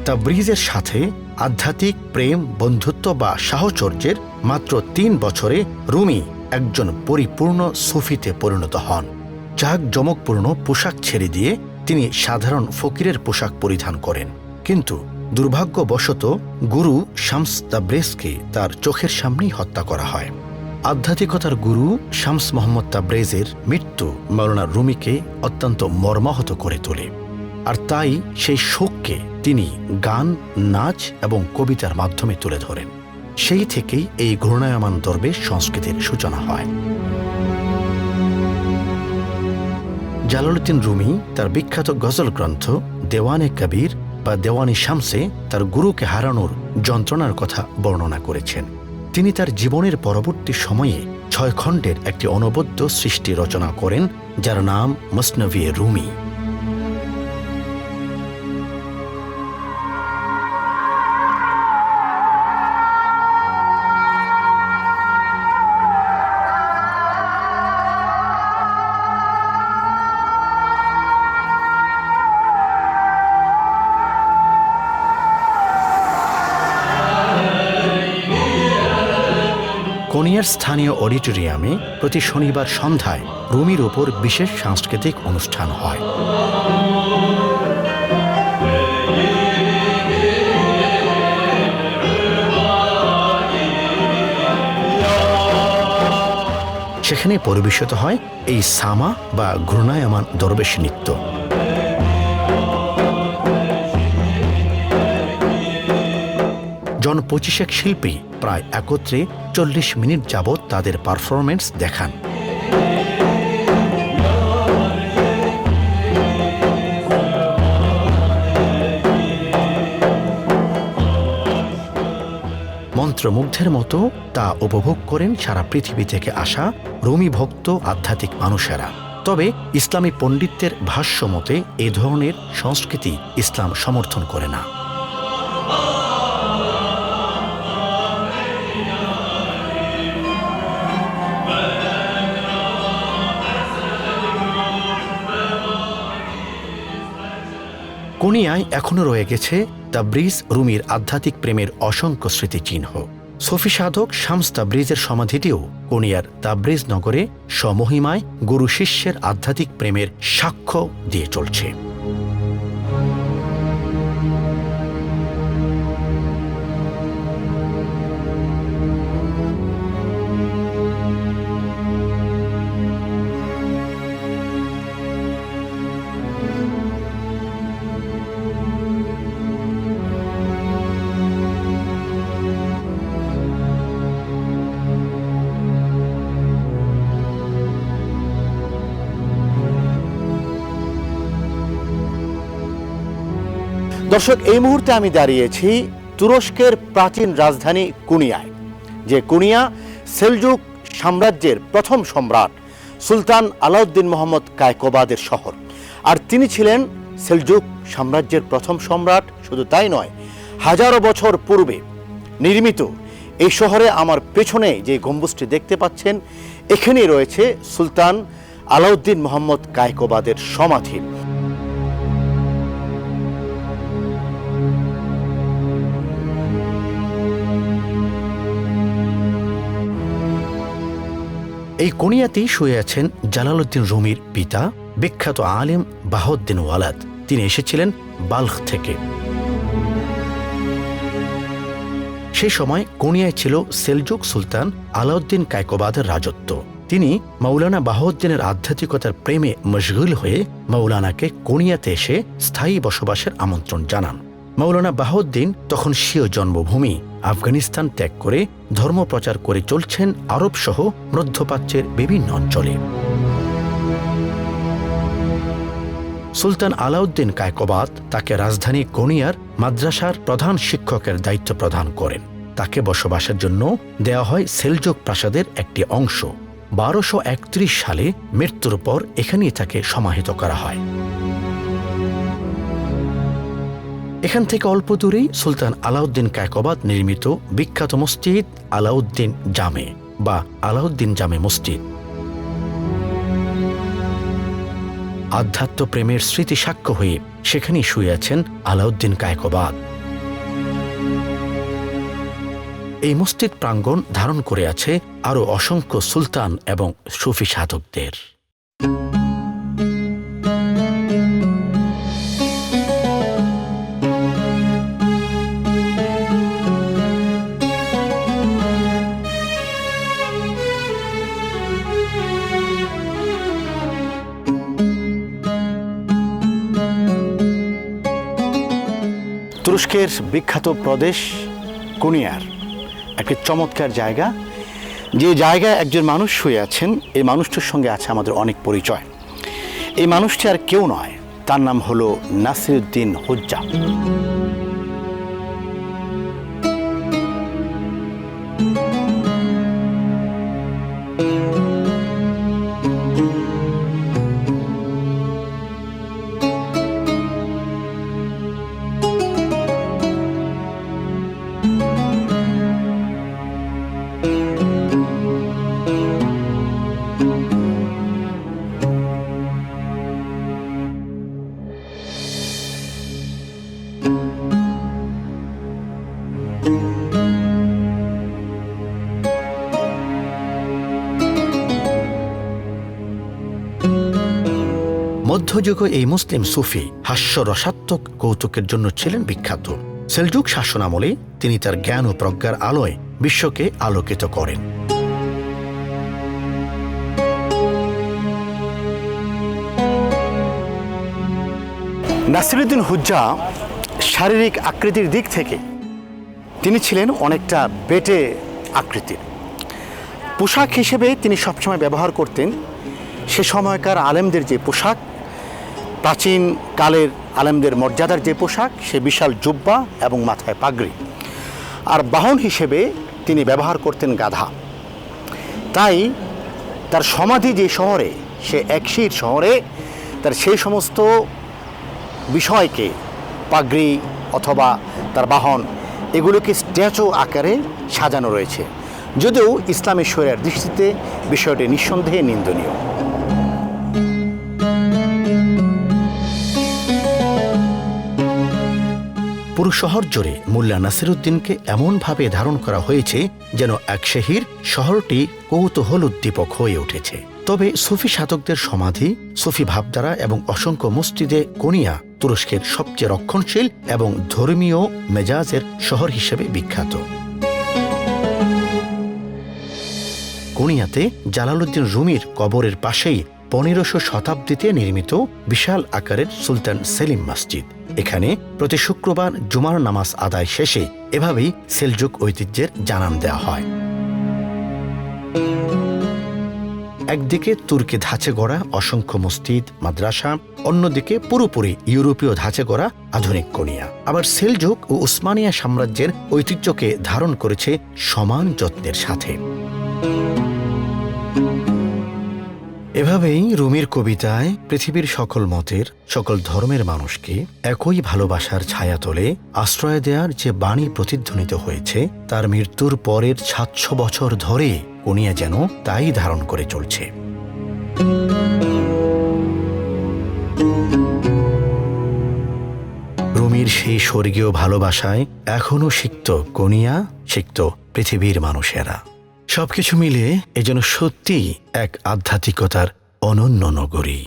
তাবরিজের সাথে আধ্যাত্মিক প্রেম, বন্ধুত্ব বা সাহচর্যের মাত্র ৩ বছরে রুমি একজন পরিপূর্ণ সুফিতে পরিণত হন। জাঁকজমকপূর্ণ পোশাক ছেড়ে দিয়ে তিনি সাধারণ ফকিরের পোশাক পরিধান করেন। কিন্তু দুর্ভাগ্যবশত গুরু শামস তাবরেজকে তার চোখের সামনেই হত্যা করা হয়। আধ্যাত্মিকতার গুরু শামস মোহাম্মদ তাবরেজের মৃত্যু মাওলানা রুমিকে অত্যন্ত মর্মাহত করে তোলে। আর তাই সেই শোককে তিনি গান, নাচ এবং কবিতার মাধ্যমে তুলে ধরেন। সেই থেকেই এই ঘূর্ণায়মান দরবেশ সংস্কৃতির সূচনা হয়। জালালউদ্দিন রুমি তার বিখ্যাত গজল গ্রন্থ দেওয়ানে কবির বা দেওয়ানি শামসে তার গুরুকে হারানোর যন্ত্রণার কথা বর্ণনা করেছেন। তিনি তার জীবনের পরবর্তী সময়ে 6 খণ্ডের একটি অনবদ্য সৃষ্টি রচনা করেন, যার নাম মসনভি রুমি। কোনিয়ার স্থানীয় অডিটোরিয়ামে প্রতি শনিবার সন্ধ্যায় রুমির ওপর বিশেষ সাংস্কৃতিক অনুষ্ঠান হয়। সেখানে পরিবেশিত হয় এই সামা বা ঘূর্ণায়মান দরবেশ নৃত্য। জন 25 শিল্পী প্রায় একত্রে 40 মিনিট যাবৎ তাদের পারফরমেন্স দেখান। মন্ত্রমুগ্ধের মতো তা উপভোগ করেন সারা পৃথিবী থেকে আসা রুমি ভক্ত আধ্যাত্মিক মানুষেরা। তবে ইসলামী পণ্ডিতদের ভাষ্য মতে এ ধরনের সংস্কৃতি ইসলাম সমর্থন করে না। কোনিয়ায় এখনও রয়ে গেছে তাবরিজ রুমির আধ্যাত্মিক প্রেমের অসংখ্য স্মৃতিচিহ্ন। সুফি সাধক শামস তাবরিজের সমাধিটিও কোনিয়ার তাবরিজ নগরে স্বমহিমায় গুরু শিষ্যের আধ্যাত্মিক প্রেমের সাক্ষ্য দিয়ে চলছে। দর্শক, এই মুহূর্তে আমি দাঁড়িয়েছি তুরস্কের প্রাচীন রাজধানী কুনিয়ায়, যে কুনিয়া সেলজুক সাম্রাজ্যের প্রথম সম্রাট সুলতান আলাউদ্দিন মোহাম্মদ কায়কোবাদের শহর। আর তিনি ছিলেন সেলজুক সাম্রাজ্যের প্রথম সম্রাট। শুধু তাই নয়, হাজারো বছর পূর্বে নির্মিত এই শহরে আমার পেছনে যে গম্বুজটি দেখতে পাচ্ছেন, এখানেই রয়েছে সুলতান আলাউদ্দিন মোহাম্মদ কায়কোবাদের সমাধি। এই কোনিয়াতেই শুয়ে আছেন জালালউদ্দিন রুমির পিতা, বিখ্যাত আলেম বাহাউদ্দিন ওয়ালাদ। তিনি এসেছিলেন বাল্খ থেকে। সেই সময় কোনিয়ায় ছিল সেলজুক সুলতান আলাউদ্দিন কায়কোবাদের রাজত্ব। তিনি মাওলানা বাহাউদ্দিনের আধ্যাত্মিকতার প্রেমে মশগুল হয়ে মাওলানাকে কোনিয়াতে এসে স্থায়ী বসবাসের আমন্ত্রণ জানান। মাওলানা বাহাউদ্দিন তখন স্বীয় জন্মভূমি আফগানিস্তান ত্যাগ করে ধর্মপ্রচার করে চলছেন আরব সহ মধ্যপ্রাচ্যের বিভিন্ন অঞ্চলে। সুলতান আলাউদ্দিন কায়কোবাদ তাকে রাজধানী কোনিয়ার মাদ্রাসার প্রধান শিক্ষকের দায়িত্ব প্রদান করেন। তাকে বসবাসের জন্য দেওয়া হয় সেলজুক প্রাসাদের একটি অংশ। 1231 সালে মৃত্যুর পর এখানেই তাকে সমাহিত করা হয়। এখান থেকে অল্প দূরেই সুলতান আলাউদ্দিন কায়কোবাদ নির্মিত বিখ্যাত মসজিদ আলাউদ্দিন জামে বা আলাউদ্দিন জামে মসজিদ। আধ্যাত্ম প্রেমের স্মৃতি সাক্ষ্য হয়ে সেখানেই শুয়ে আছেন আলাউদ্দিন কায়কোবাদ। এই মসজিদ প্রাঙ্গণ ধারণ করে আছে আরও অসংখ্য সুলতান এবং সুফি সাধকদের। তুরস্কের বিখ্যাত প্রদেশ কোনিয়ার একটি চমৎকার জায়গা, যে জায়গায় একজন মানুষ শুয়ে আছেন, এই মানুষটির সঙ্গে আছে আমাদের অনেক পরিচয়। এই মানুষটি আর কেউ নয়, তার নাম হলো নাসিরউদ্দিন হুজ্জা। মধ্যযুগে এই মুসলিম সুফি হাস্যরসাত্মক কৌতুকের জন্য ছিলেন বিখ্যাত। সেলজুক শাসনামলে তিনি তার জ্ঞান ও প্রজ্ঞার আলোয় বিশ্বকে আলোকিত করেন। নাসিরউদ্দিন হুজ্জা শারীরিক আকৃতির দিক থেকে তিনি ছিলেন অনেকটা বেটে আকৃতির। পোশাক হিসেবে তিনি সবসময় ব্যবহার করতেন সে সময়কার আলেমদের যে পোশাক, প্রাচীন কালের আলেমদের মর্যাদার যে পোশাক, সে বিশাল জুব্বা এবং মাথায় পাগড়ি। আর বাহন হিসেবে তিনি ব্যবহার করতেন গাধা। তাই তার সমাধি যে শহরে, সে একশির শহরে, তার সেই সমস্ত বিষয়কে, পাগড়ি অথবা তার বাহন, এগুলোকে স্ট্যাচু আকারে সাজানো রয়েছে, যদিও ইসলামী শরিয়ার দৃষ্টিতে বিষয়টি নিঃসন্দেহে নিন্দনীয়। পুরো শহর জুড়ে মোল্লা নাসিরউদ্দিনকে এমনভাবে ধারণ করা হয়েছে যেন একশেহির শহরটি কৌতূহলোদ্দীপক হয়ে উঠেছে। তবে সুফি সাধকদের সমাধি, সুফি ভাবধারা এবং অসংখ্য মসজিদে কোনিয়া তুরস্কের সবচেয়ে রক্ষণশীল এবং ধর্মীয় মেজাজের শহর হিসেবে বিখ্যাত। কোনিয়াতে জালালউদ্দিন রুমির কবরের পাশেই 1500 শতাব্দীতে নির্মিত বিশাল আকারের সুলতান সেলিম মসজিদ। এখানে প্রতি শুক্রবার জুমার নামাজ আদায় শেষে এভাবেই সেলজুক ঐতিহ্যের জানান দেওয়া হয়। একদিকে তুর্কি ধাঁচে গড়া অসংখ্য মসজিদ, মাদ্রাসা, অন্যদিকে পুরোপুরি ইউরোপীয় ধাঁচে গড়া আধুনিক কোনিয়া। আবার সেলজুক ও উসমানিয়া সাম্রাজ্যের ঐতিহ্যকে ধারণ করেছে সমান যত্নের সাথে। এভাবেই রুমির কবিতায় পৃথিবীর সকল মতের, সকল ধর্মের মানুষকে একই ভালোবাসার ছায়াতলে আশ্রয় দেওয়ার যে বাণী প্রতিধ্বনিত হয়েছে, তার মৃত্যুর পরের 700 বছর ধরে কোনিয়া যেন তাই ধারণ করে চলছে। রুমির সেই স্বর্গীয় ভালোবাসায় এখনো সিক্ত কোনিয়া, সিক্ত পৃথিবীর মানুষেরা। সবকিছু মিলে এ যেন সত্যিই এক আধ্যাত্মিকতার অনন্য নগরী।